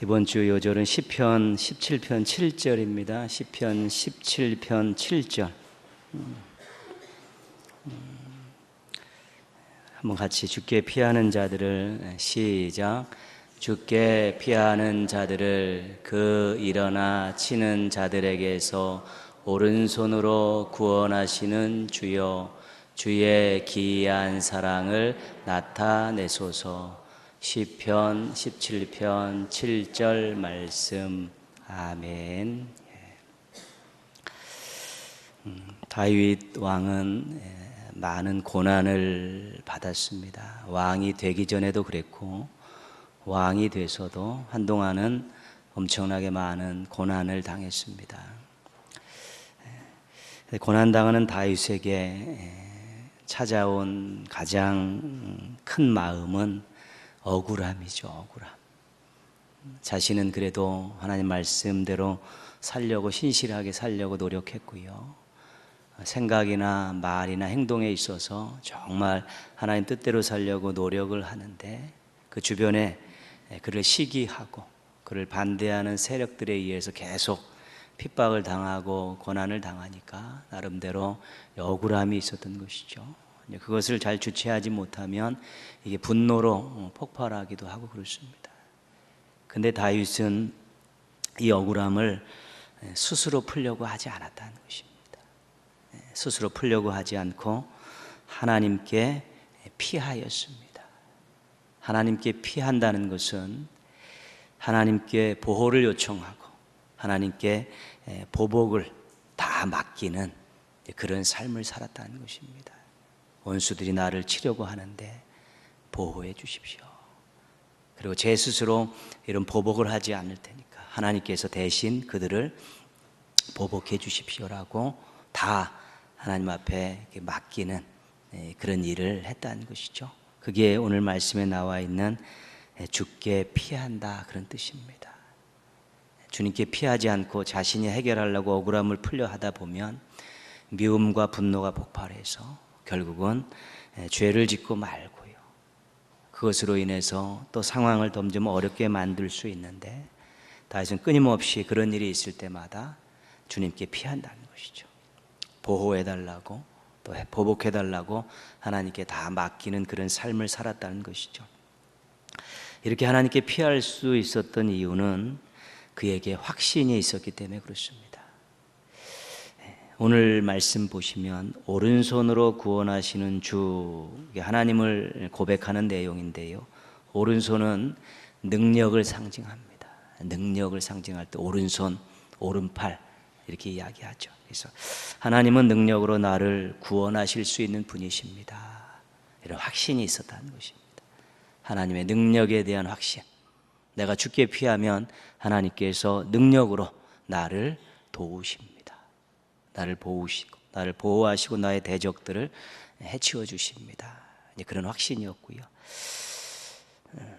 이번 주 요절은 시편 17편 7절입니다. 시편 17편 7절. 한번 같이 주께 피하는 자들을 시작. 주께 피하는 자들을 그 일어나 치는 자들에게서 오른손으로 구원하시는 주여, 주의 기이한 사랑을 나타내소서. 시편 17편 7절 말씀. 아멘. 다윗 왕은 많은 고난을 받았습니다. 왕이 되기 전에도 그랬고 왕이 돼서도 한동안은 엄청나게 많은 고난을 당했습니다. 고난당하는 다윗에게 찾아온 가장 큰 마음은 억울함이죠. 억울함. 자신은 그래도 하나님 말씀대로 살려고, 신실하게 살려고 노력했고요, 생각이나 말이나 행동에 있어서 정말 하나님 뜻대로 살려고 노력을 하는데 그 주변에 그를 시기하고 그를 반대하는 세력들에 의해서 계속 핍박을 당하고 고난을 당하니까 나름대로 억울함이 있었던 것이죠. 그것을 잘 주체하지 못하면 이게 분노로 폭발하기도 하고 그렇습니다. 근데 다윗은 이 억울함을 스스로 풀려고 하지 않았다는 것입니다. 스스로 풀려고 하지 않고 하나님께 피하였습니다. 하나님께 피한다는 것은 하나님께 보호를 요청하고 하나님께 보복을 다 맡기는 그런 삶을 살았다는 것입니다. 원수들이 나를 치려고 하는데 보호해 주십시오. 그리고 제 스스로 이런 보복을 하지 않을 테니까 하나님께서 대신 그들을 보복해 주십시오라고 다 하나님 앞에 맡기는 그런 일을 했다는 것이죠. 그게 오늘 말씀에 나와 있는 주께 피한다, 그런 뜻입니다. 주님께 피하지 않고 자신이 해결하려고 억울함을 풀려 하다 보면 미움과 분노가 폭발해서 결국은 죄를 짓고 말고요, 그것으로 인해서 또 상황을 점점 어렵게 만들 수 있는데 다윗은 끊임없이 그런 일이 있을 때마다 주님께 피한다는 것이죠. 보호해달라고 또 보복해달라고 하나님께 다 맡기는 그런 삶을 살았다는 것이죠. 이렇게 하나님께 피할 수 있었던 이유는 그에게 확신이 있었기 때문에 그렇습니다. 오늘 말씀 보시면 오른손으로 구원하시는 주, 하나님을 고백하는 내용인데요, 오른손은 능력을 상징합니다. 능력을 상징할 때 오른손, 오른팔 이렇게 이야기하죠. 그래서 하나님은 능력으로 나를 구원하실 수 있는 분이십니다. 이런 확신이 있었다는 것입니다. 하나님의 능력에 대한 확신. 내가 주께 피하면 하나님께서 능력으로 나를 도우십니다. 나를 보호하시고 나의 대적들을 해치워 주십니다. 그런 확신이었고요.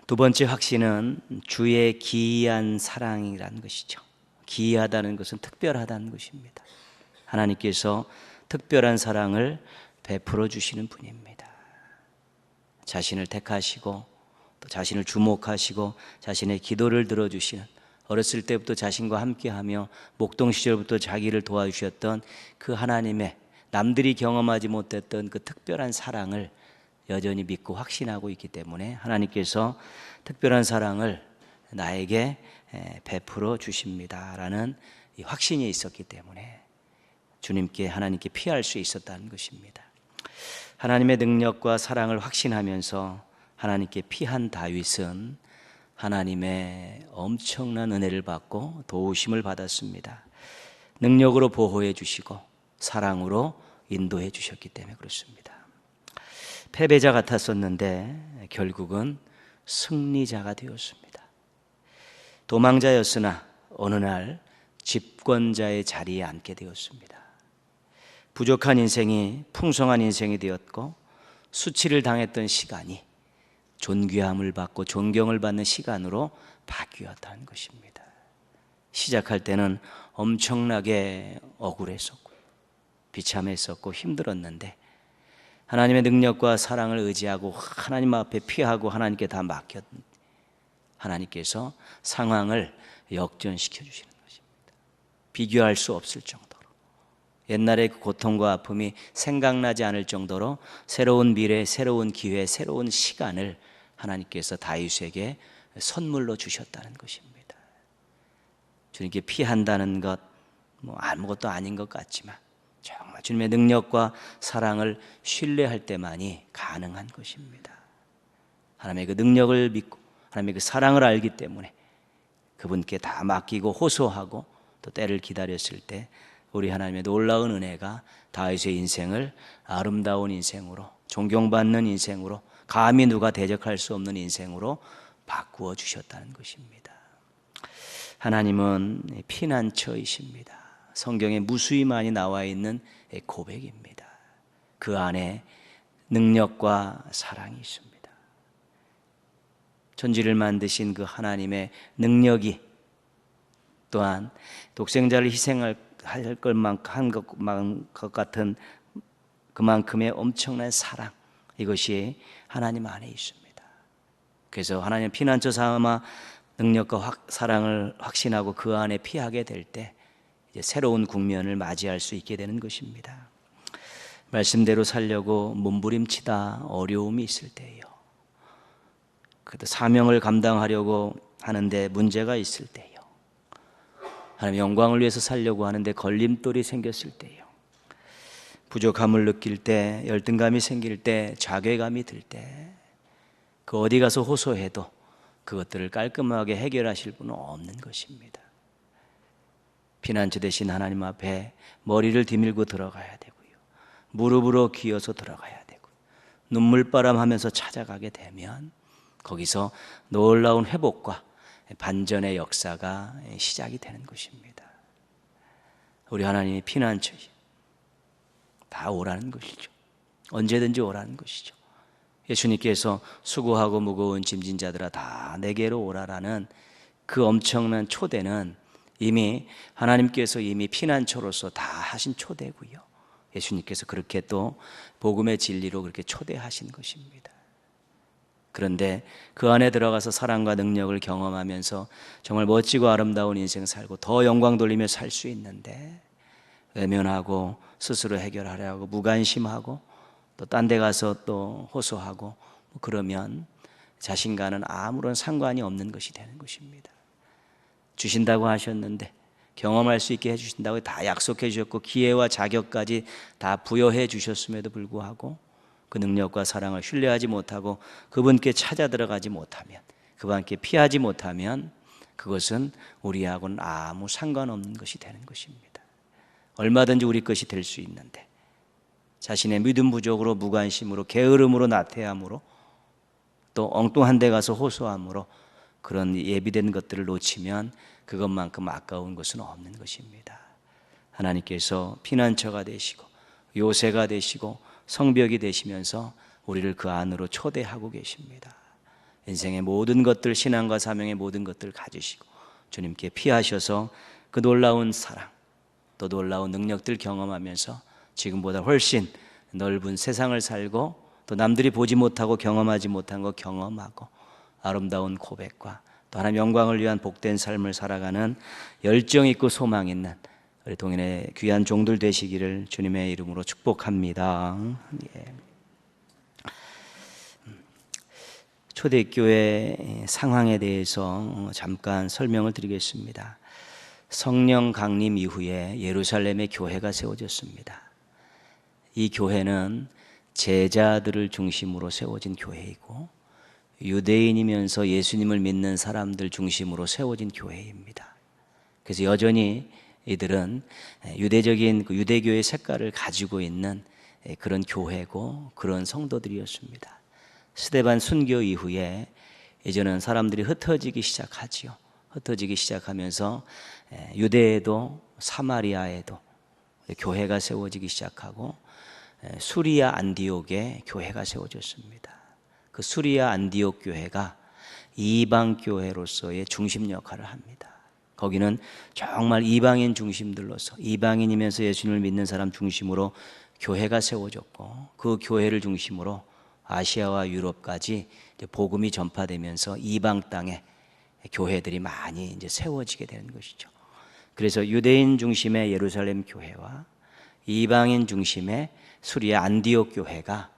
두 번째 확신은 주의 기이한 사랑이라는 것이죠. 기이하다는 것은 특별하다는 것입니다. 하나님께서 특별한 사랑을 베풀어 주시는 분입니다. 자신을 택하시고 또 자신을 주목하시고 자신의 기도를 들어주시는, 어렸을 때부터 자신과 함께하며 목동 시절부터 자기를 도와주셨던 그 하나님의 남들이 경험하지 못했던 그 특별한 사랑을 여전히 믿고 확신하고 있기 때문에 하나님께서 특별한 사랑을 나에게 베풀어 주십니다라는 이 확신이 있었기 때문에 주님께, 하나님께 피할 수 있었다는 것입니다. 하나님의 능력과 사랑을 확신하면서 하나님께 피한 다윗은 하나님의 엄청난 은혜를 받고 도우심을 받았습니다. 능력으로 보호해 주시고 사랑으로 인도해 주셨기 때문에 그렇습니다. 패배자 같았었는데 결국은 승리자가 되었습니다. 도망자였으나 어느 날 집권자의 자리에 앉게 되었습니다. 부족한 인생이 풍성한 인생이 되었고 수치를 당했던 시간이 존귀함을 받고 존경을 받는 시간으로 바뀌었다는 것입니다. 시작할 때는 엄청나게 억울했었고 비참했었고 힘들었는데 하나님의 능력과 사랑을 의지하고 하나님 앞에 피하고 하나님께 다 맡겼 하나님께서 상황을 역전시켜 주시는 것입니다. 비교할 수 없을 정도로, 옛날의 그 고통과 아픔이 생각나지 않을 정도로 새로운 미래, 새로운 기회, 새로운 시간을 하나님께서 다윗에게 선물로 주셨다는 것입니다. 주님께 피한다는 것, 아무것도 아닌 것 같지만 정말 주님의 능력과 사랑을 신뢰할 때만이 가능한 것입니다. 하나님의 그 능력을 믿고 하나님의 그 사랑을 알기 때문에 그분께 다 맡기고 호소하고 또 때를 기다렸을 때 우리 하나님의 놀라운 은혜가 다윗의 인생을 아름다운 인생으로, 존경받는 인생으로, 감히 누가 대적할 수 없는 인생으로 바꾸어 주셨다는 것입니다. 하나님은 피난처이십니다. 성경에 무수히 많이 나와 있는 고백입니다. 그 안에 능력과 사랑이 있습니다. 천지를 만드신 그 하나님의 능력이 또한 독생자를 희생할 것 같은 그만큼의 엄청난 사랑, 이것이 하나님 안에 있습니다. 그래서 하나님 피난처 삼아 능력과 사랑을 확신하고 그 안에 피하게 될 때 이제 새로운 국면을 맞이할 수 있게 되는 것입니다. 말씀대로 살려고 몸부림치다 어려움이 있을 때요, 그래도 사명을 감당하려고 하는데 문제가 있을 때요, 하나님의 영광을 위해서 살려고 하는데 걸림돌이 생겼을 때요, 부족함을 느낄 때, 열등감이 생길 때, 자괴감이 들 때, 그 어디 가서 호소해도 그것들을 깔끔하게 해결하실 분은 없는 것입니다. 피난처 되신 하나님 앞에 머리를 디밀고 들어가야 되고요, 무릎으로 기어서 들어가야 되고, 눈물바람 하면서 찾아가게 되면 거기서 놀라운 회복과 반전의 역사가 시작이 되는 것입니다. 우리 하나님이 피난처, 다 오라는 것이죠. 언제든지 오라는 것이죠. 예수님께서 수고하고 무거운 짐진 자들아 다 내게로 오라라는 그 엄청난 초대는 이미 하나님께서 이미 피난처로서 다 하신 초대고요, 예수님께서 그렇게 또 복음의 진리로 그렇게 초대하신 것입니다. 그런데 그 안에 들어가서 사랑과 능력을 경험하면서 정말 멋지고 아름다운 인생 살고 더 영광 돌리며 살 수 있는데, 외면하고 스스로 해결하려고 무관심하고 또 딴 데 가서 또 호소하고 그러면 자신과는 아무런 상관이 없는 것이 되는 것입니다. 주신다고 하셨는데, 경험할 수 있게 해주신다고 다 약속해 주셨고 기회와 자격까지 다 부여해 주셨음에도 불구하고 그 능력과 사랑을 신뢰하지 못하고 그분께 찾아 들어가지 못하면, 그분께 피하지 못하면 그것은 우리하고는 아무 상관없는 것이 되는 것입니다. 얼마든지 우리 것이 될 수 있는데 자신의 믿음 부족으로, 무관심으로, 게으름으로, 나태함으로, 또 엉뚱한 데 가서 호소함으로 그런 예비된 것들을 놓치면 그것만큼 아까운 것은 없는 것입니다. 하나님께서 피난처가 되시고 요새가 되시고 성벽이 되시면서 우리를 그 안으로 초대하고 계십니다. 인생의 모든 것들, 신앙과 사명의 모든 것들을 가지시고 주님께 피하셔서 그 놀라운 사랑, 또 놀라운 능력들 경험하면서 지금보다 훨씬 넓은 세상을 살고 또 남들이 보지 못하고 경험하지 못한 거 경험하고 아름다운 고백과 또 하나님 영광을 위한 복된 삶을 살아가는 열정 있고 소망 있는 우리 동인의 귀한 종들 되시기를 주님의 이름으로 축복합니다. 예. 초대교회 상황에 대해서 잠깐 설명을 드리겠습니다. 성령 강림 이후에 예루살렘에 교회가 세워졌습니다. 이 교회는 제자들을 중심으로 세워진 교회이고 유대인이면서 예수님을 믿는 사람들 중심으로 세워진 교회입니다. 그래서 여전히 이들은 유대적인 유대교의 색깔을 가지고 있는 그런 교회고 그런 성도들이었습니다. 스데반 순교 이후에 이제는 사람들이 흩어지기 시작하지요. 흩어지기 시작하면서 유대에도 사마리아에도 교회가 세워지기 시작하고 수리아 안디옥에 교회가 세워졌습니다. 그 수리아 안디옥 교회가 이방 교회로서의 중심 역할을 합니다. 거기는 정말 이방인 중심들로서 이방인이면서 예수님을 믿는 사람 중심으로 교회가 세워졌고 그 교회를 중심으로 아시아와 유럽까지 복음이 전파되면서 이방 땅에 교회들이 많이 이제 세워지게 되는 것이죠. 그래서 유대인 중심의 예루살렘 교회와 이방인 중심의 수리의 안디옥 교회가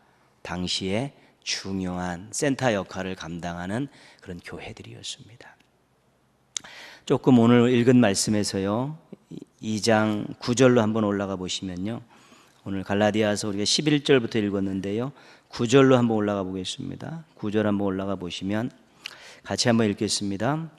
당시에 중요한 센터 역할을 감당하는 그런 교회들이었습니다. 조금 오늘 읽은 말씀에서요, 2장 9절로 한번 올라가 보시면요, 오늘 갈라디아서 우리가 11절부터 읽었는데요, 9절로 한번 올라가 보겠습니다. 9절 한번 올라가 보시면 같이 한번 읽겠습니다.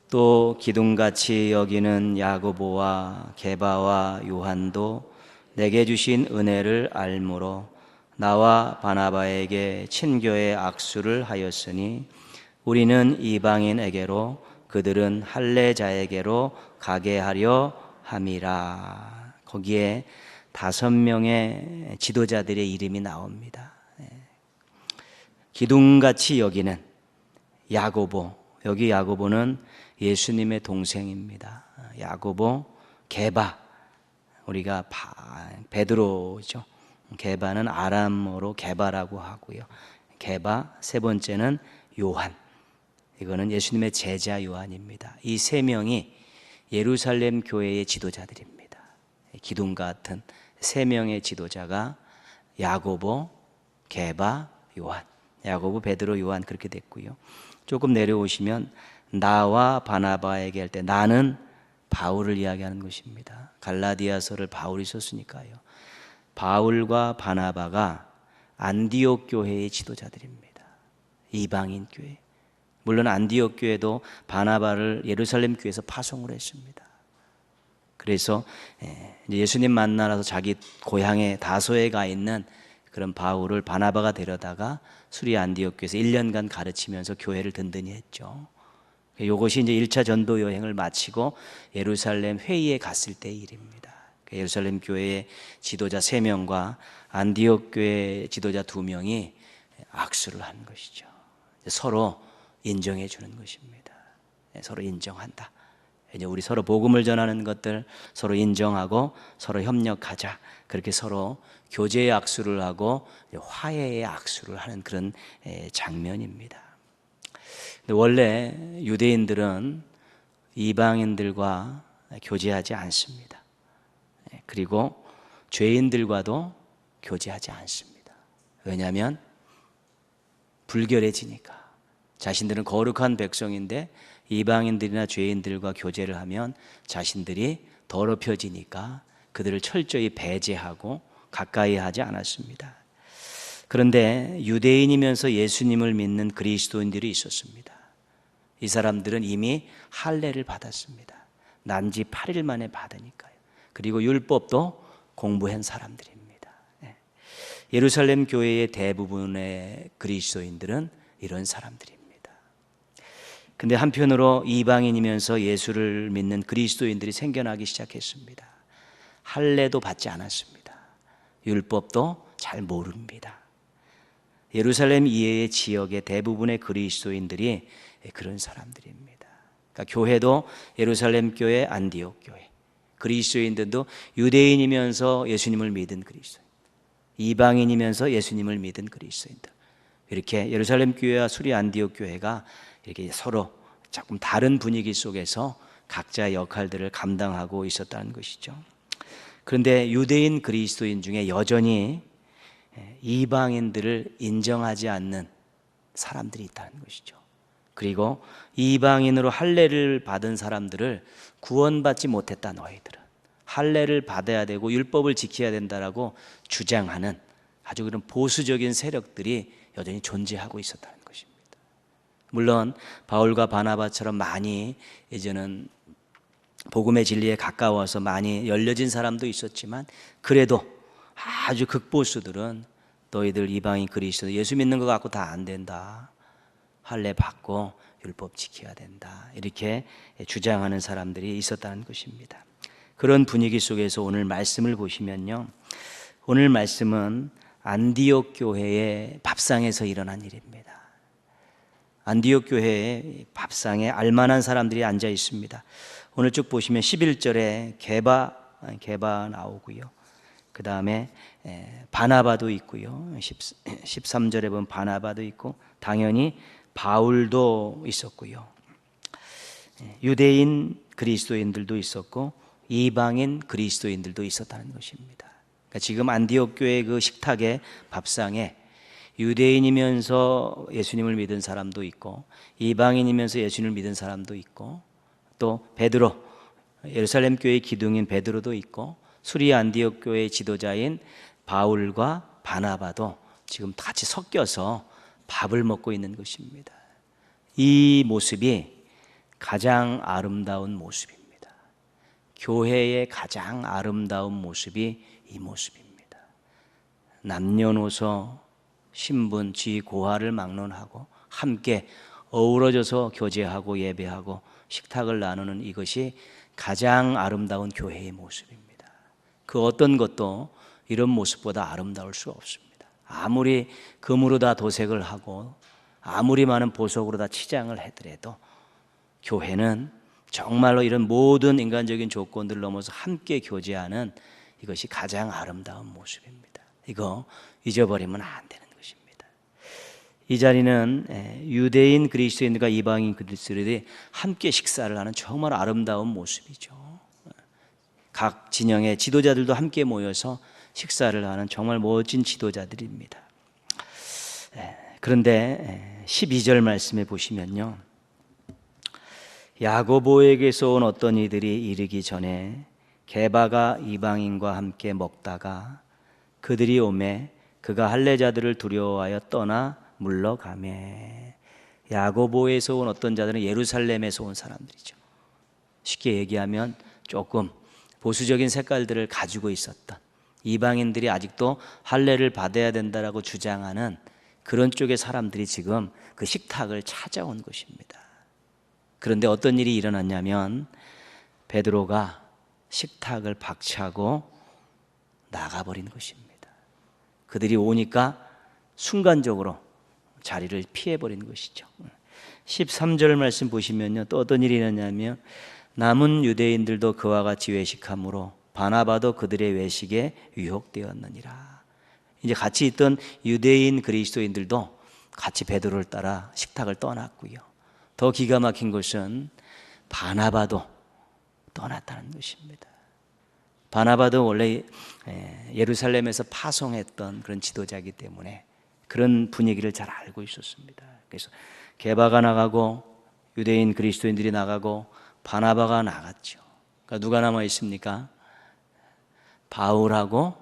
또 기둥같이 여기는 야고보와 게바와 요한도 내게 주신 은혜를 알므로 나와 바나바에게 친교의 악수를 하였으니 우리는 이방인에게로 그들은 할례자에게로 가게 하려 함이라. 거기에 5명의 지도자들의 이름이 나옵니다. 기둥같이 여기는 야고보, 여기 야고보는 예수님의 동생입니다. 야고보, 게바, 우리가 베드로죠. 게바는 아람어로 게바라고 하고요. 게바, 세 번째는 요한, 이거는 예수님의 제자 요한입니다. 이 3명이 예루살렘 교회의 지도자들입니다. 기둥 같은 3명의 지도자가 야고보, 게바, 요한, 야고보, 베드로, 요한 그렇게 됐고요. 조금 내려오시면 나와 바나바에게 할 때 나는 바울을 이야기하는 것입니다. 갈라디아서를 바울이 썼으니까요. 바울과 바나바가 안디옥 교회의 지도자들입니다. 이방인 교회. 물론 안디옥 교회도 바나바를 예루살렘 교회에서 파송을 했습니다. 그래서 예수님 만나러서 자기 고향에 다소에 가 있는 그런 바울을 바나바가 데려다가 수리 안디옥 교회에서 1년간 가르치면서 교회를 든든히 했죠. 이것이 이제 1차 전도 여행을 마치고 예루살렘 회의에 갔을 때의 일입니다. 예루살렘 교회의 지도자 3명과 안디옥 교회 지도자 2명이 악수를 하는 것이죠. 서로 인정해 주는 것입니다. 서로 인정한다. 이제 우리 서로 복음을 전하는 것들 서로 인정하고 서로 협력하자. 그렇게 서로 교제의 악수를 하고 화해의 악수를 하는 그런 장면입니다. 근데 원래 유대인들은 이방인들과 교제하지 않습니다. 그리고 죄인들과도 교제하지 않습니다. 왜냐하면 불결해지니까. 자신들은 거룩한 백성인데 이방인들이나 죄인들과 교제를 하면 자신들이 더럽혀지니까 그들을 철저히 배제하고 가까이 하지 않았습니다. 그런데 유대인이면서 예수님을 믿는 그리스도인들이 있었습니다. 이 사람들은 이미 할례를 받았습니다. 난지 8일 만에 받으니까요. 그리고 율법도 공부한 사람들입니다. 예루살렘 교회의 대부분의 그리스도인들은 이런 사람들입니다. 근데 한편으로 이방인이면서 예수를 믿는 그리스도인들이 생겨나기 시작했습니다. 할례도 받지 않았습니다. 율법도 잘 모릅니다. 예루살렘 이외의 지역의 대부분의 그리스도인들이 그런 사람들입니다. 그러니까 교회도 예루살렘 교회, 안디옥 교회, 그리스도인들도 유대인이면서 예수님을 믿은 그리스도인, 이방인이면서 예수님을 믿은 그리스도인들, 이렇게 예루살렘 교회와 수리 안디옥 교회가 이렇게 서로 조금 다른 분위기 속에서 각자의 역할들을 감당하고 있었다는 것이죠. 그런데 유대인 그리스도인 중에 여전히 이방인들을 인정하지 않는 사람들이 있다는 것이죠. 그리고 이방인으로 할례를 받은 사람들을 구원받지 못했다. 너희들은 할례를 받아야 되고 율법을 지켜야 된다라고 주장하는 아주 그런 보수적인 세력들이 여전히 존재하고 있었다는 것입니다. 물론 바울과 바나바처럼 많이 이제는 복음의 진리에 가까워서 많이 열려진 사람도 있었지만 그래도 아주 극보수들은 너희들 이방인 그리스도 예수 믿는 것 갖고 다 안 된다. 할례 받고 율법 지켜야 된다. 이렇게 주장하는 사람들이 있었다는 것입니다. 그런 분위기 속에서 오늘 말씀을 보시면요. 오늘 말씀은 안디옥 교회의 밥상에서 일어난 일입니다. 안디옥 교회의 밥상에 알만한 사람들이 앉아 있습니다. 오늘 쭉 보시면 11절에 게바 나오고요. 그 다음에 바나바도 있고요. 13절에 보면 바나바도 있고 당연히 바울도 있었고요. 유대인 그리스도인들도 있었고 이방인 그리스도인들도 있었다는 것입니다. 그러니까 지금 안디옥 교회 그 식탁의 밥상에 유대인이면서 예수님을 믿은 사람도 있고 이방인이면서 예수님을 믿은 사람도 있고 또 베드로, 예루살렘 교회의 기둥인 베드로도 있고 수리 안디옥 교회의 지도자인 바울과 바나바도 지금 같이 섞여서 밥을 먹고 있는 것입니다. 이 모습이 가장 아름다운 모습입니다. 교회의 가장 아름다운 모습이 이 모습입니다. 남녀노소 신분, 지, 고하를 막론하고 함께 어우러져서 교제하고 예배하고 식탁을 나누는 이것이 가장 아름다운 교회의 모습입니다. 그 어떤 것도 이런 모습보다 아름다울 수 없습니다. 아무리 금으로 다 도색을 하고 아무리 많은 보석으로 다 치장을 해더라도 교회는 정말로 이런 모든 인간적인 조건들을 넘어서 함께 교제하는 이것이 가장 아름다운 모습입니다. 이거 잊어버리면 안 되는 것입니다. 이 자리는 유대인 그리스도인들과 이방인 그리스도인들이 함께 식사를 하는 정말 아름다운 모습이죠. 각 진영의 지도자들도 함께 모여서 식사를 하는 정말 멋진 지도자들입니다. 그런데 12절 말씀에 보시면요, 야고보에게서 온 어떤 이들이 이르기 전에 게바가 이방인과 함께 먹다가 그들이 오매 그가 할례자들을 두려워하여 떠나 물러가매. 야고보에서 온 어떤 자들은 예루살렘에서 온 사람들이죠. 쉽게 얘기하면 조금 보수적인 색깔들을 가지고 있었던, 이방인들이 아직도 할례를 받아야 된다라고 주장하는 그런 쪽의 사람들이 지금 그 식탁을 찾아온 것입니다. 그런데 어떤 일이 일어났냐면 베드로가 식탁을 박차고 나가버린 것입니다. 그들이 오니까 순간적으로 자리를 피해버린 것이죠. 13절 말씀 보시면요, 또 어떤 일이 일어났냐면 남은 유대인들도 그와 같이 외식함으로 바나바도 그들의 외식에 유혹되었느니라. 이제 같이 있던 유대인 그리스도인들도 같이 베드로를 따라 식탁을 떠났고요. 더 기가 막힌 것은 바나바도 떠났다는 것입니다. 바나바도 원래 예루살렘에서 파송했던 그런 지도자이기 때문에 그런 분위기를 잘 알고 있었습니다. 그래서 게바가 나가고 유대인 그리스도인들이 나가고 바나바가 나갔죠. 그러니까 누가 남아 있습니까? 바울하고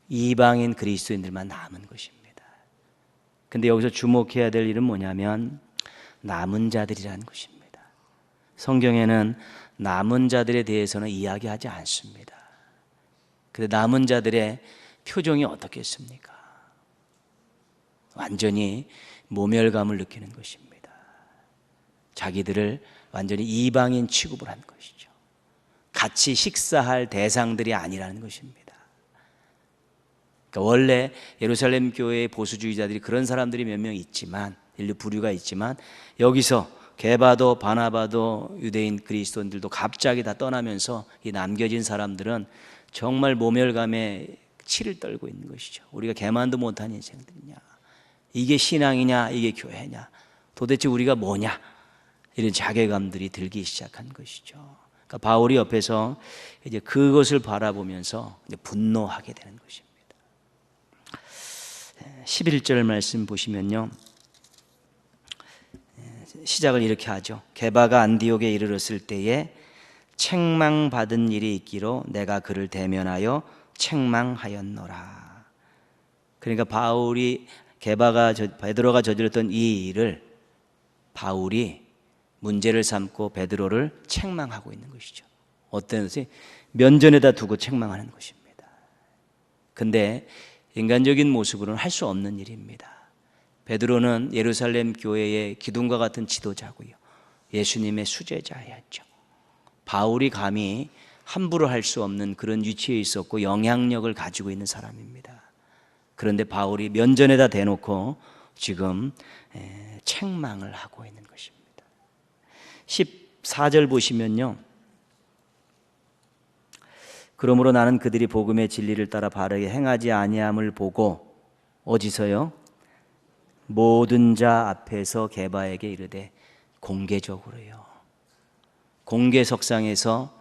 이방인 그리스도인들만 남은 것입니다. 근데 여기서 주목해야 될 일은 뭐냐면 남은 자들이라는 것입니다. 성경에는 남은 자들에 대해서는 이야기하지 않습니다. 그런데 남은 자들의 표정이 어떻겠습니까? 완전히 모멸감을 느끼는 것입니다. 자기들을 완전히 이방인 취급을 한 것이죠. 같이 식사할 대상들이 아니라는 것입니다. 그러니까 원래 예루살렘 교회의 보수주의자들이 그런 사람들이 몇 명 있지만, 인류 부류가 있지만, 여기서 게바도 바나바도 유대인 그리스도인들도 갑자기 다 떠나면서 이 남겨진 사람들은 정말 모멸감에 치를 떨고 있는 것이죠. 우리가 개만도 못한 인생들이냐, 이게 신앙이냐, 이게 교회냐, 도대체 우리가 뭐냐, 이런 자괴감들이 들기 시작한 것이죠. 그러니까 바울이 옆에서 이제 그것을 바라보면서 이제 분노하게 되는 것입니다. 11절 말씀 보시면요, 시작을 이렇게 하죠. 게바가 안디옥에 이르렀을 때에 책망받은 일이 있기로 내가 그를 대면하여 책망하였노라. 그러니까 베드로가 저질렀던 이 일을 바울이 문제를 삼고 베드로를 책망하고 있는 것이죠. 어떤 것이 면전에다 두고 책망하는 것입니다. 근데 인간적인 모습으로는 할 수 없는 일입니다. 베드로는 예루살렘 교회의 기둥과 같은 지도자고요, 예수님의 수제자였죠. 바울이 감히 함부로 할 수 없는 그런 위치에 있었고 영향력을 가지고 있는 사람입니다. 그런데 바울이 면전에다 대놓고 지금 책망을 하고 있는 것입니다. 14절 보시면요, 그러므로 나는 그들이 복음의 진리를 따라 바르게 행하지 아니함을 보고, 어디서요? 모든 자 앞에서 게바에게 이르되, 공개적으로요. 공개석상에서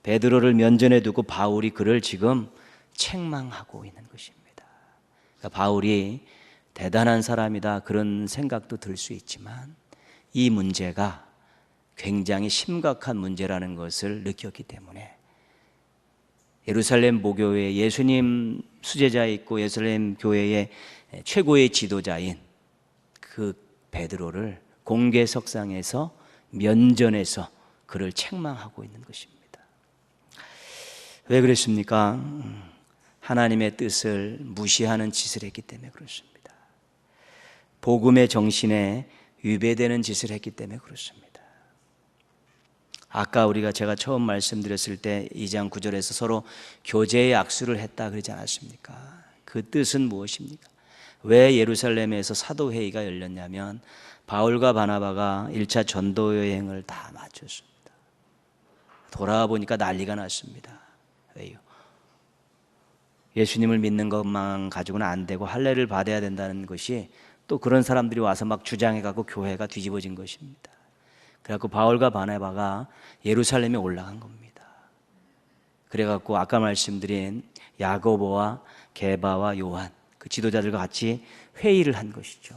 베드로를 면전에 두고 바울이 그를 지금 책망하고 있는 것입니다. 그러니까 바울이 대단한 사람이다 그런 생각도 들 수 있지만 이 문제가 굉장히 심각한 문제라는 것을 느꼈기 때문에 예루살렘 모교회에 예수님 수제자에 있고 예루살렘 교회의 최고의 지도자인 그 베드로를 공개석상에서 면전에서 그를 책망하고 있는 것입니다. 왜 그랬습니까? 하나님의 뜻을 무시하는 짓을 했기 때문에 그렇습니다. 복음의 정신에 위배되는 짓을 했기 때문에 그렇습니다. 아까 제가 처음 말씀드렸을 때 2장 9절에서 서로 교제의 악수를 했다 그러지 않았습니까? 그 뜻은 무엇입니까? 왜 예루살렘에서 사도회의가 열렸냐면 바울과 바나바가 1차 전도 여행을 다 마쳤습니다. 돌아와 보니까 난리가 났습니다. 왜요? 예수님을 믿는 것만 가지고는 안 되고 할례를 받아야 된다는 것이 또 그런 사람들이 와서 막 주장해가고 교회가 뒤집어진 것입니다. 그래갖고 바울과 바나바가 예루살렘에 올라간 겁니다. 그래갖고 아까 말씀드린 야고보와 게바와 요한 그 지도자들과 같이 회의를 한 것이죠.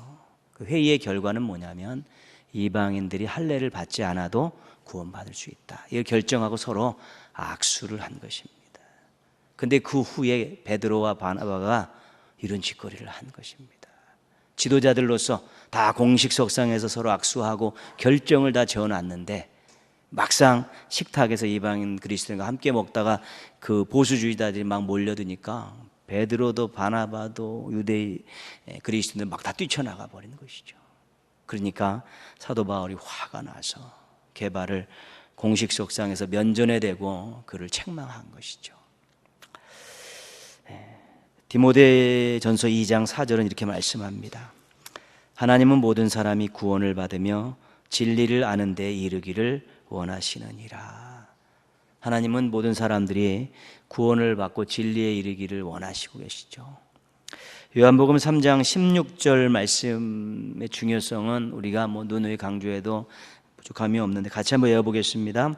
그 회의의 결과는 뭐냐면 이방인들이 할례를 받지 않아도 구원받을 수 있다. 이걸 결정하고 서로 악수를 한 것입니다. 근데 그 후에 베드로와 바나바가 이런 짓거리를 한 것입니다. 지도자들로서 다 공식 석상에서 서로 악수하고 결정을 다 지어놨는데 막상 식탁에서 이방인 그리스도인과 함께 먹다가 그 보수주의자들이 막 몰려드니까 베드로도 바나바도 유대 그리스도인들 막 다 뛰쳐나가 버리는 것이죠. 그러니까 사도 바울이 화가 나서 게바를 공식 석상에서 면전에 대고 그를 책망한 것이죠. 디모데전서 2장 4절은 이렇게 말씀합니다. 하나님은 모든 사람이 구원을 받으며 진리를 아는 데 이르기를 원하시느니라. 하나님은 모든 사람들이 구원을 받고 진리에 이르기를 원하시고 계시죠. 요한복음 3장 16절 말씀의 중요성은 우리가 누누이 강조해도 부족함이 없는데 같이 한번 외워보겠습니다.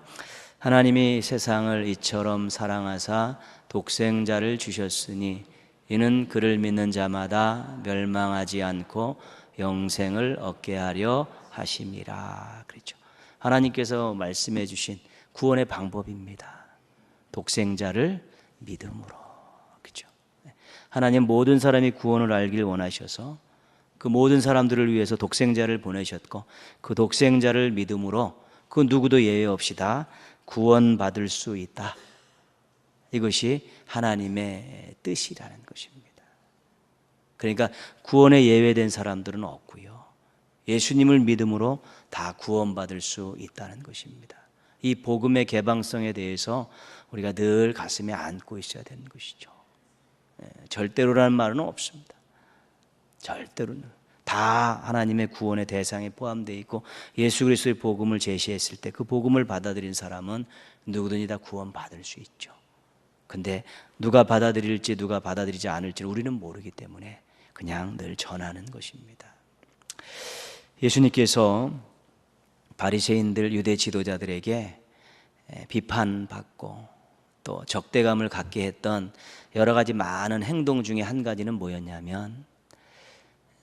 하나님이 세상을 이처럼 사랑하사 독생자를 주셨으니 이는 그를 믿는 자마다 멸망하지 않고 영생을 얻게 하려 하심이라. 그렇죠. 하나님께서 말씀해 주신 구원의 방법입니다. 독생자를 믿음으로. 그렇죠. 하나님 모든 사람이 구원을 알길 원하셔서 그 모든 사람들을 위해서 독생자를 보내셨고 그 독생자를 믿음으로 그 누구도 예외 없이 다 구원받을 수 있다. 이것이 하나님의 뜻이라는 것입니다. 그러니까 구원에 예외된 사람들은 없고요. 예수님을 믿음으로 다 구원받을 수 있다는 것입니다. 이 복음의 개방성에 대해서 우리가 늘 가슴에 안고 있어야 되는 것이죠. 절대로라는 말은 없습니다. 절대로는 다 하나님의 구원의 대상에 포함되어 있고 예수 그리스도의 복음을 제시했을 때 그 복음을 받아들인 사람은 누구든지 다 구원받을 수 있죠. 근데 누가 받아들일지 누가 받아들이지 않을지 우리는 모르기 때문에 그냥 늘 전하는 것입니다. 예수님께서 바리새인들 유대 지도자들에게 비판받고 또 적대감을 갖게 했던 여러 가지 많은 행동 중에 한 가지는 뭐였냐면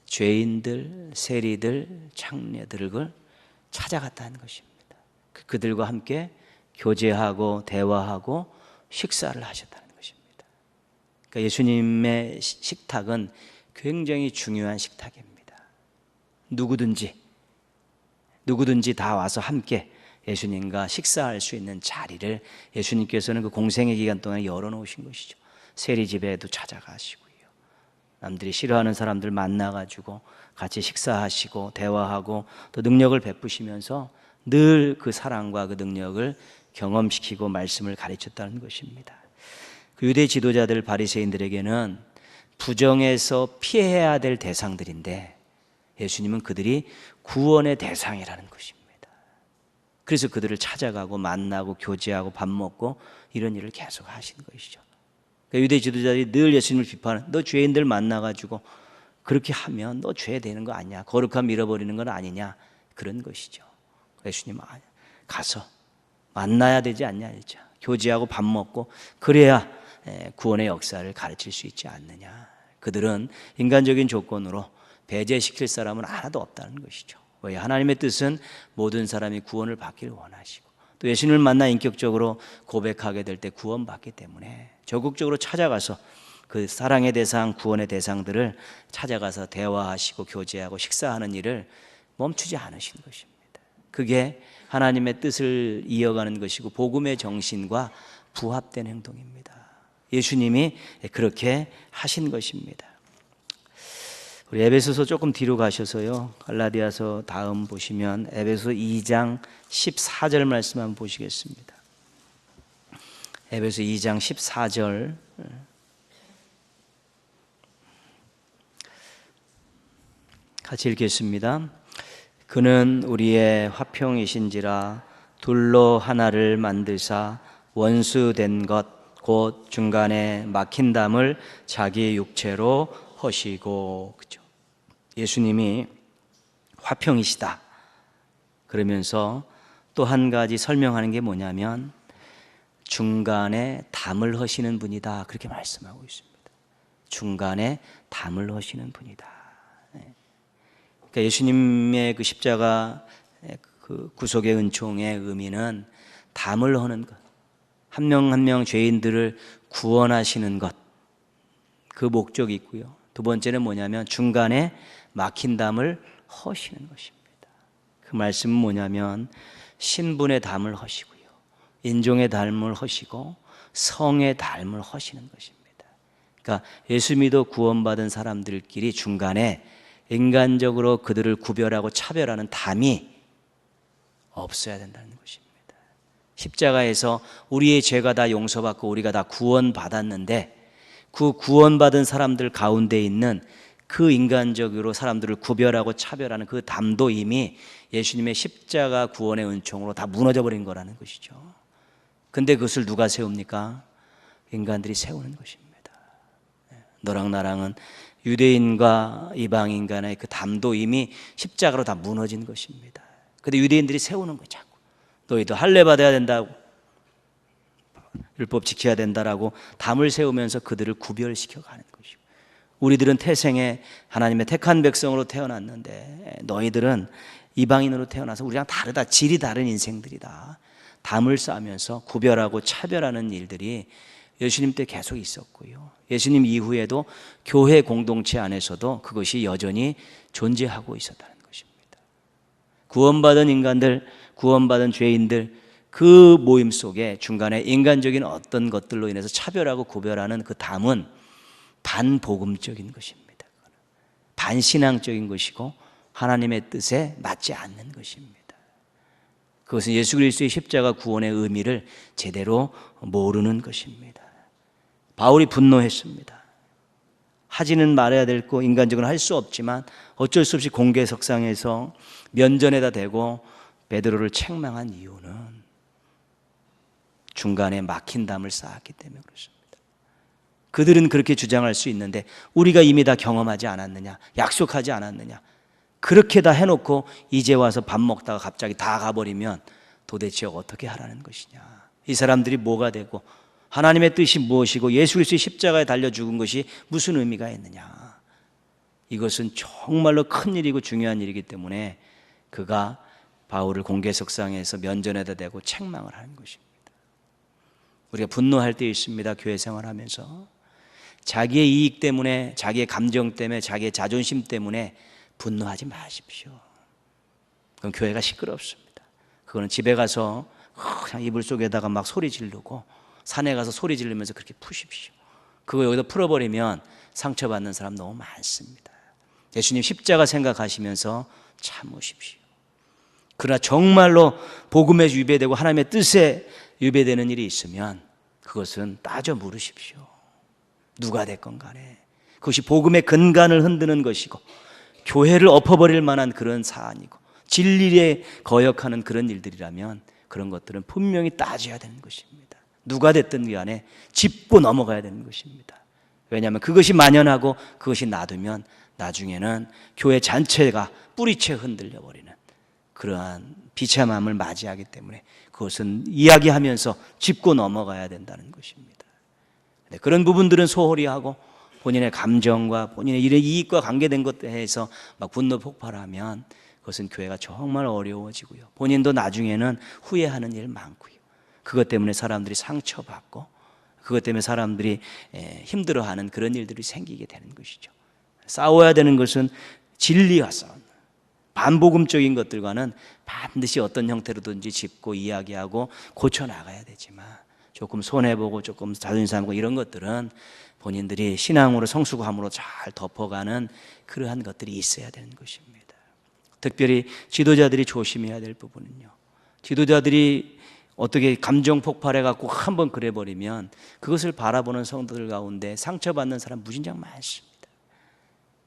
죄인들, 세리들, 창녀들을 찾아갔다는 것입니다. 그들과 함께 교제하고 대화하고 식사를 하셨다는 것입니다. 그러니까 예수님의 식탁은 굉장히 중요한 식탁입니다. 누구든지 다 와서 함께 예수님과 식사할 수 있는 자리를 예수님께서는 그 공생의 기간 동안에 열어놓으신 것이죠. 세리집에도 찾아가시고요. 남들이 싫어하는 사람들 만나가지고 같이 식사하시고 대화하고 또 능력을 베푸시면서 늘 그 사랑과 그 능력을 경험시키고 말씀을 가르쳤다는 것입니다. 그 유대 지도자들 바리새인들에게는 부정에서 피해야 될 대상들인데 예수님은 그들이 구원의 대상이라는 것입니다. 그래서 그들을 찾아가고 만나고 교제하고 밥 먹고 이런 일을 계속 하신 것이죠. 그러니까 유대 지도자들이 늘 예수님을 비판하는 너 죄인들 만나가지고 그렇게 하면 너 죄 되는 거 아니야? 거룩함 잃어버리는 건 아니냐? 그런 것이죠. 예수님 가서 만나야 되지 않냐, 이제 교제하고 밥 먹고 그래야 구원의 역사를 가르칠 수 있지 않느냐. 그들은 인간적인 조건으로 배제시킬 사람은 하나도 없다는 것이죠. 왜? 하나님의 뜻은 모든 사람이 구원을 받기를 원하시고 또 예수님을 만나 인격적으로 고백하게 될 때 구원받기 때문에 적극적으로 찾아가서 그 사랑의 대상, 구원의 대상들을 찾아가서 대화하시고 교제하고 식사하는 일을 멈추지 않으신 것입니다. 그게 하나님의 뜻을 이어가는 것이고 복음의 정신과 부합된 행동입니다. 예수님이 그렇게 하신 것입니다. 우리 에베소서 조금 뒤로 가셔서요, 갈라디아서 다음 보시면 에베소 2장 14절 말씀 한번 보시겠습니다. 에베소 2장 14절 같이 읽겠습니다. 그는 우리의 화평이신지라 둘로 하나를 만드사 원수된 것 곧 중간에 막힌 담을 자기 육체로 허시고. 그죠? 예수님이 화평이시다 그러면서 또 한 가지 설명하는 게 뭐냐면 중간에 담을 허시는 분이다, 그렇게 말씀하고 있습니다. 중간에 담을 허시는 분이다. 그러니까 예수님의 그 십자가 그 구속의 은총의 의미는 담을 허는 것, 한 명 한 명 죄인들을 구원하시는 것, 그 목적이 있고요. 두 번째는 뭐냐면 중간에 막힌 담을 허시는 것입니다. 그 말씀은 뭐냐면 신분의 담을 허시고요, 인종의 담을 허시고 성의 담을 허시는 것입니다. 그러니까 예수 믿어 구원받은 사람들끼리 중간에 인간적으로 그들을 구별하고 차별하는 담이 없어야 된다는 것입니다. 십자가에서 우리의 죄가 다 용서받고 우리가 다 구원받았는데 그 구원받은 사람들 가운데 있는 그 인간적으로 사람들을 구별하고 차별하는 그 담도 이미 예수님의 십자가 구원의 은총으로 다 무너져 버린 거라는 것이죠. 근데 그것을 누가 세웁니까? 인간들이 세우는 것입니다. 너랑 나랑은 유대인과 이방인 간의 그 담도 이미 십자가로 다 무너진 것입니다. 근데 유대인들이 세우는 거죠. 너희도 할례 받아야 된다고, 율법 지켜야 된다라고 담을 세우면서 그들을 구별시켜 가는 것이고, 우리들은 태생에 하나님의 택한 백성으로 태어났는데 너희들은 이방인으로 태어나서 우리랑 다르다, 질이 다른 인생들이다, 담을 쌓으면서 구별하고 차별하는 일들이 예수님 때 계속 있었고요, 예수님 이후에도 교회 공동체 안에서도 그것이 여전히 존재하고 있었다는 것입니다. 구원받은 인간들, 구원받은 죄인들, 그 모임 속에 중간에 인간적인 어떤 것들로 인해서 차별하고 구별하는 그 담은 반복음적인 것입니다. 반신앙적인 것이고 하나님의 뜻에 맞지 않는 것입니다. 그것은 예수 그리스도의 십자가 구원의 의미를 제대로 모르는 것입니다. 바울이 분노했습니다. 하지는 말아야 될 거 인간적으로 할 수 없지만 어쩔 수 없이 공개석상에서 면전에다 대고 베드로를 책망한 이유는 중간에 막힌 담을 쌓았기 때문에 그렇습니다. 그들은 그렇게 주장할 수 있는데 우리가 이미 다 경험하지 않았느냐, 약속하지 않았느냐, 그렇게 다 해놓고 이제 와서 밥 먹다가 갑자기 다 가버리면 도대체 어떻게 하라는 것이냐, 이 사람들이 뭐가 되고 하나님의 뜻이 무엇이고 예수 그리스도의 십자가에 달려 죽은 것이 무슨 의미가 있느냐, 이것은 정말로 큰 일이고 중요한 일이기 때문에 그가 바울을 공개석상에서 면전에다 대고 책망을 하는 것입니다. 우리가 분노할 때 있습니다. 교회 생활하면서 자기의 이익 때문에, 자기의 감정 때문에, 자기의 자존심 때문에 분노하지 마십시오. 그럼 교회가 시끄럽습니다. 그거는 집에 가서 그냥 이불 속에다가 막 소리 지르고 산에 가서 소리 지르면서 그렇게 푸십시오. 그거 여기다 풀어버리면 상처받는 사람 너무 많습니다. 예수님 십자가 생각하시면서 참으십시오. 그러나 정말로 복음에 유배되고 하나님의 뜻에 유배되는 일이 있으면 그것은 따져 물으십시오. 누가 됐건 간에 그것이 복음의 근간을 흔드는 것이고 교회를 엎어버릴 만한 그런 사안이고 진리에 거역하는 그런 일들이라면 그런 것들은 분명히 따져야 되는 것입니다. 누가 됐든 간에 짚고 넘어가야 되는 것입니다. 왜냐하면 그것이 만연하고 그것이 놔두면 나중에는 교회 전체가 뿌리채 흔들려 버리는 그러한 비참함을 맞이하기 때문에 그것은 이야기하면서 짚고 넘어가야 된다는 것입니다. 그런 부분들은 소홀히 하고 본인의 감정과 본인의 이런 이익과 관계된 것에 대해서 막 분노 폭발하면 그것은 교회가 정말 어려워지고요. 본인도 나중에는 후회하는 일 많고요. 그것 때문에 사람들이 상처받고 그것 때문에 사람들이 힘들어하는 그런 일들이 생기게 되는 것이죠. 싸워야 되는 것은 진리와 싸움, 반복음적인 것들과는 반드시 어떤 형태로든지 짚고 이야기하고 고쳐나가야 되지만 조금 손해보고 조금 자존심 상하고 이런 것들은 본인들이 신앙으로 성숙함으로 잘 덮어가는 그러한 것들이 있어야 되는 것입니다. 특별히 지도자들이 조심해야 될 부분은요, 지도자들이 어떻게 감정 폭발해갖고 한번 그래버리면 그것을 바라보는 성도들 가운데 상처받는 사람 무진장 많습니다.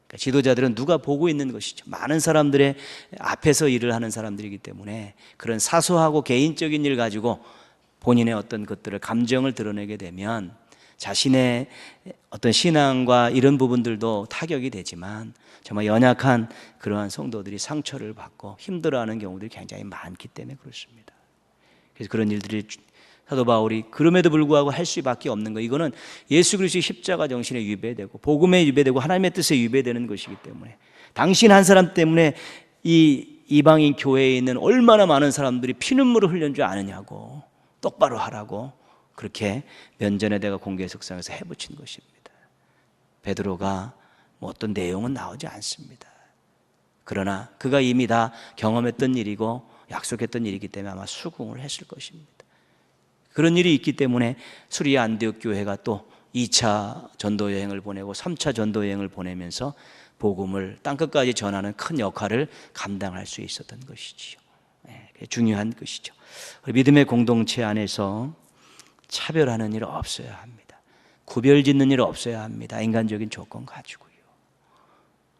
그러니까 지도자들은 누가 보고 있는 것이죠. 많은 사람들의 앞에서 일을 하는 사람들이기 때문에 그런 사소하고 개인적인 일 가지고 본인의 어떤 것들을 감정을 드러내게 되면 자신의 어떤 신앙과 이런 부분들도 타격이 되지만 정말 연약한 그러한 성도들이 상처를 받고 힘들어하는 경우들이 굉장히 많기 때문에 그렇습니다. 그래서 그런 일들이 사도 바울이 그럼에도 불구하고 할 수밖에 없는 거, 이거는 예수 그리스도의 십자가 정신에 위배되고 복음에 위배되고 하나님의 뜻에 위배되는 것이기 때문에 당신 한 사람 때문에 이 이방인 교회에 있는 얼마나 많은 사람들이 피눈물을 흘린 줄 아느냐고, 똑바로 하라고 그렇게 면전에 내가 공개 석상에서 해붙인 것입니다. 베드로가 뭐 어떤 내용은 나오지 않습니다. 그러나 그가 이미 다 경험했던 일이고 약속했던 일이기 때문에 아마 수긍을 했을 것입니다. 그런 일이 있기 때문에 수리아 안디옥 교회가 또 2차 전도 여행을 보내고 3차 전도 여행을 보내면서 복음을 땅끝까지 전하는 큰 역할을 감당할 수 있었던 것이지요. 중요한 것이죠. 믿음의 공동체 안에서 차별하는 일 없어야 합니다. 구별짓는 일 없어야 합니다. 인간적인 조건 가지고요.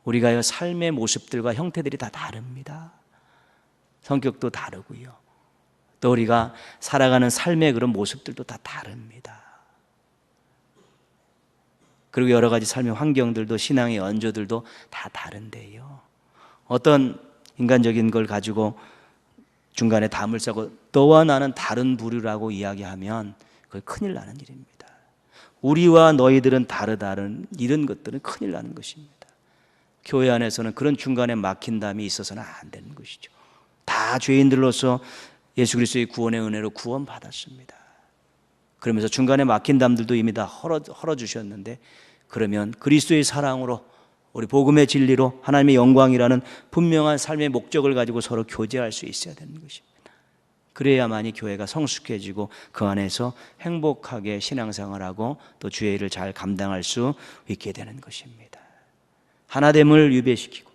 우리가 삶의 모습들과 형태들이 다 다릅니다. 성격도 다르고요. 또 우리가 살아가는 삶의 그런 모습들도 다 다릅니다. 그리고 여러 가지 삶의 환경들도 신앙의 연조들도 다 다른데요, 어떤 인간적인 걸 가지고 중간에 담을 싸고 너와 나는 다른 부류라고 이야기하면 그건 큰일 나는 일입니다. 우리와 너희들은 다르다는 이런 것들은 큰일 나는 것입니다. 교회 안에서는 그런 중간에 막힌 담이 있어서는 안 되는 것이죠. 다 죄인들로서 예수 그리스도의 구원의 은혜로 구원받았습니다. 그러면서 중간에 막힌 담들도 이미 다 헐어주셨는데, 그러면 그리스도의 사랑으로 우리 복음의 진리로 하나님의 영광이라는 분명한 삶의 목적을 가지고 서로 교제할 수 있어야 되는 것입니다. 그래야만이 교회가 성숙해지고 그 안에서 행복하게 신앙생활하고 또 주의 일을 잘 감당할 수 있게 되는 것입니다. 하나됨을 위배시키고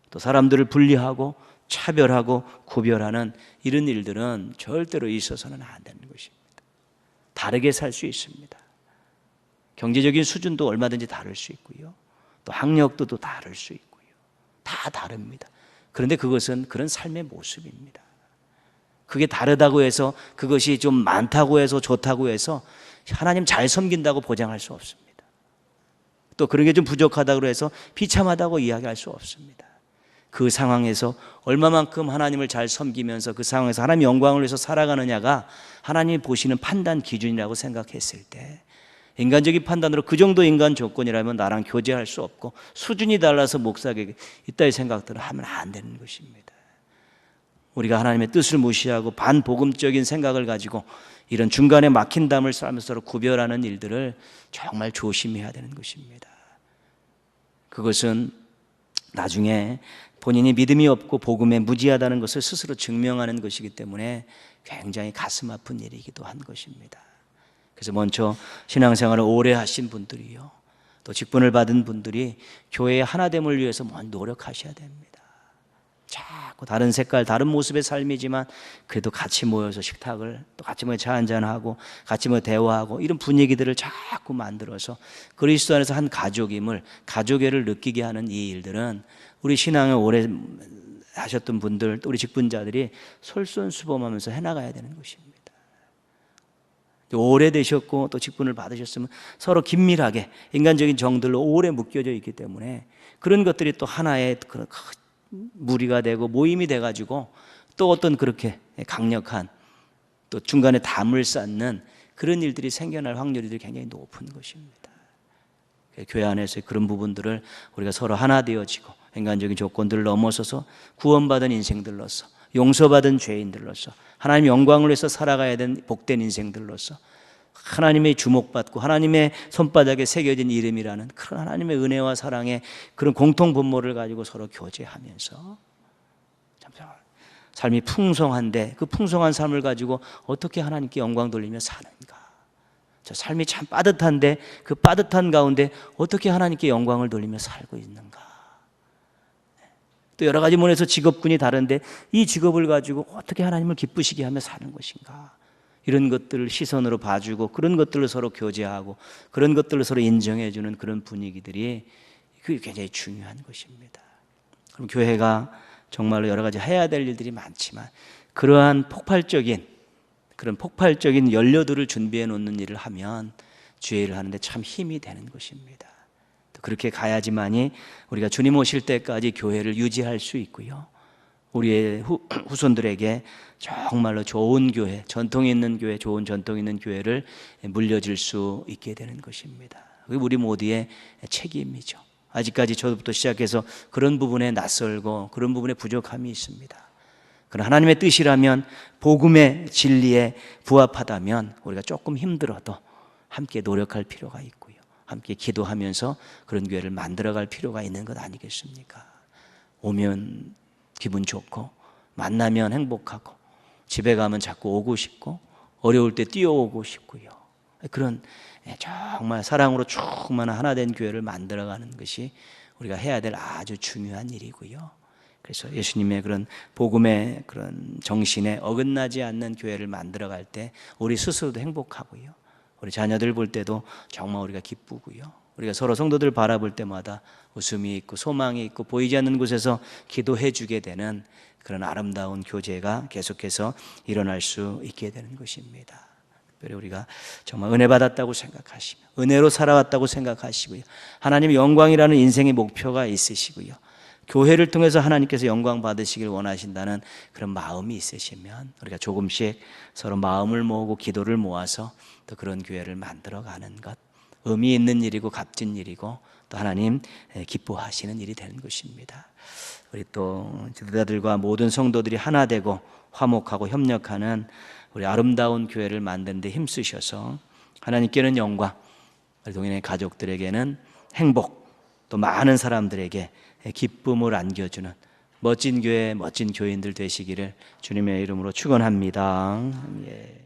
또 사람들을 분리하고 차별하고 구별하는 이런 일들은 절대로 있어서는 안 되는 것입니다. 다르게 살 수 있습니다. 경제적인 수준도 얼마든지 다를 수 있고요, 또 학력도 또 다를 수 있고요, 다 다릅니다. 그런데 그것은 그런 삶의 모습입니다. 그게 다르다고 해서, 그것이 좀 많다고 해서, 좋다고 해서 하나님 잘 섬긴다고 보장할 수 없습니다. 또 그런 게 좀 부족하다고 해서 비참하다고 이야기할 수 없습니다. 그 상황에서 얼마만큼 하나님을 잘 섬기면서 그 상황에서 하나님의 영광을 위해서 살아가느냐가 하나님이 보시는 판단 기준이라고 생각했을 때, 인간적인 판단으로 그 정도 인간 조건이라면 나랑 교제할 수 없고 수준이 달라서 목사에게 이따위 생각들을 하면 안 되는 것입니다. 우리가 하나님의 뜻을 무시하고 반복음적인 생각을 가지고 이런 중간에 막힌 담을 쌓으면서 서로 구별하는 일들을 정말 조심해야 되는 것입니다. 그것은 나중에 본인이 믿음이 없고 복음에 무지하다는 것을 스스로 증명하는 것이기 때문에 굉장히 가슴 아픈 일이기도 한 것입니다. 그래서 먼저 신앙생활을 오래 하신 분들이요, 또 직분을 받은 분들이 교회의 하나됨을 위해서 노력하셔야 됩니다. 자꾸 다른 색깔, 다른 모습의 삶이지만 그래도 같이 모여서 식탁을, 또 같이 모여 차 한잔하고 같이 모여 대화하고 이런 분위기들을 자꾸 만들어서 그리스도 안에서 한 가족임을, 가족애를 느끼게 하는 이 일들은 우리 신앙을 오래 하셨던 분들, 또 우리 직분자들이 솔선수범하면서 해나가야 되는 것입니다. 오래되셨고 또 직분을 받으셨으면 서로 긴밀하게 인간적인 정들로 오래 묶여져 있기 때문에 그런 것들이 또 하나의 그런 무리가 되고 모임이 돼가지고 또 어떤 그렇게 강력한 또 중간에 담을 쌓는 그런 일들이 생겨날 확률이 굉장히 높은 것입니다. 교회 안에서 그런 부분들을 우리가 서로 하나 되어지고 인간적인 조건들을 넘어서서 구원받은 인생들로서, 용서받은 죄인들로서, 하나님 영광을 위해서 살아가야 되는 복된 인생들로서, 하나님의 주목받고 하나님의 손바닥에 새겨진 이름이라는 그런 하나님의 은혜와 사랑의 그런 공통 분모를 가지고 서로 교제하면서 삶이 풍성한데 그 풍성한 삶을 가지고 어떻게 하나님께 영광 돌리며 사는가? 저 삶이 참 빠듯한데 그 빠듯한 가운데 어떻게 하나님께 영광을 돌리며 살고 있는가? 또 여러 가지 면에서 직업군이 다른데 이 직업을 가지고 어떻게 하나님을 기쁘시게 하며 사는 것인가? 이런 것들을 시선으로 봐주고 그런 것들을 서로 교제하고 그런 것들을 서로 인정해주는 그런 분위기들이 그게 굉장히 중요한 것입니다. 그럼 교회가 정말로 여러 가지 해야 될 일들이 많지만 그러한 폭발적인 연료들을 준비해 놓는 일을 하면 주의 일을 하는데 참 힘이 되는 것입니다. 그렇게 가야지만이 우리가 주님 오실 때까지 교회를 유지할 수 있고요. 우리의 후손들에게 정말로 좋은 교회, 전통 있는 교회, 좋은 전통 있는 교회를 물려줄 수 있게 되는 것입니다. 그게 우리 모두의 책임이죠. 아직까지 저부터 시작해서 그런 부분에 낯설고 그런 부분에 부족함이 있습니다. 그러나 하나님의 뜻이라면 복음의 진리에 부합하다면 우리가 조금 힘들어도 함께 노력할 필요가 있고요. 함께 기도하면서 그런 교회를 만들어갈 필요가 있는 것 아니겠습니까? 오면 기분 좋고 만나면 행복하고 집에 가면 자꾸 오고 싶고 어려울 때 뛰어오고 싶고요. 그런 정말 사랑으로 충만한 하나된 교회를 만들어가는 것이 우리가 해야 될 아주 중요한 일이고요. 그래서 예수님의 그런 복음의 그런 정신에 어긋나지 않는 교회를 만들어갈 때 우리 스스로도 행복하고요. 우리 자녀들 볼 때도 정말 우리가 기쁘고요. 우리가 서로 성도들 바라볼 때마다 웃음이 있고 소망이 있고 보이지 않는 곳에서 기도해 주게 되는 그런 아름다운 교제가 계속해서 일어날 수 있게 되는 것입니다. 특별히 우리가 정말 은혜 받았다고 생각하시며 은혜로 살아왔다고 생각하시고요. 하나님의 영광이라는 인생의 목표가 있으시고요. 교회를 통해서 하나님께서 영광 받으시길 원하신다는 그런 마음이 있으시면 우리가 조금씩 서로 마음을 모으고 기도를 모아서 또 그런 교회를 만들어가는 것, 의미 있는 일이고 값진 일이고 또 하나님 기뻐하시는 일이 되는 것입니다. 우리 또 지도자들과 모든 성도들이 하나 되고 화목하고 협력하는 우리 아름다운 교회를 만드는 데 힘쓰셔서 하나님께는 영광, 우리 동인의 가족들에게는 행복, 또 많은 사람들에게 기쁨을 안겨주는 멋진 교회, 멋진 교인들 되시기를 주님의 이름으로 축원합니다. 예.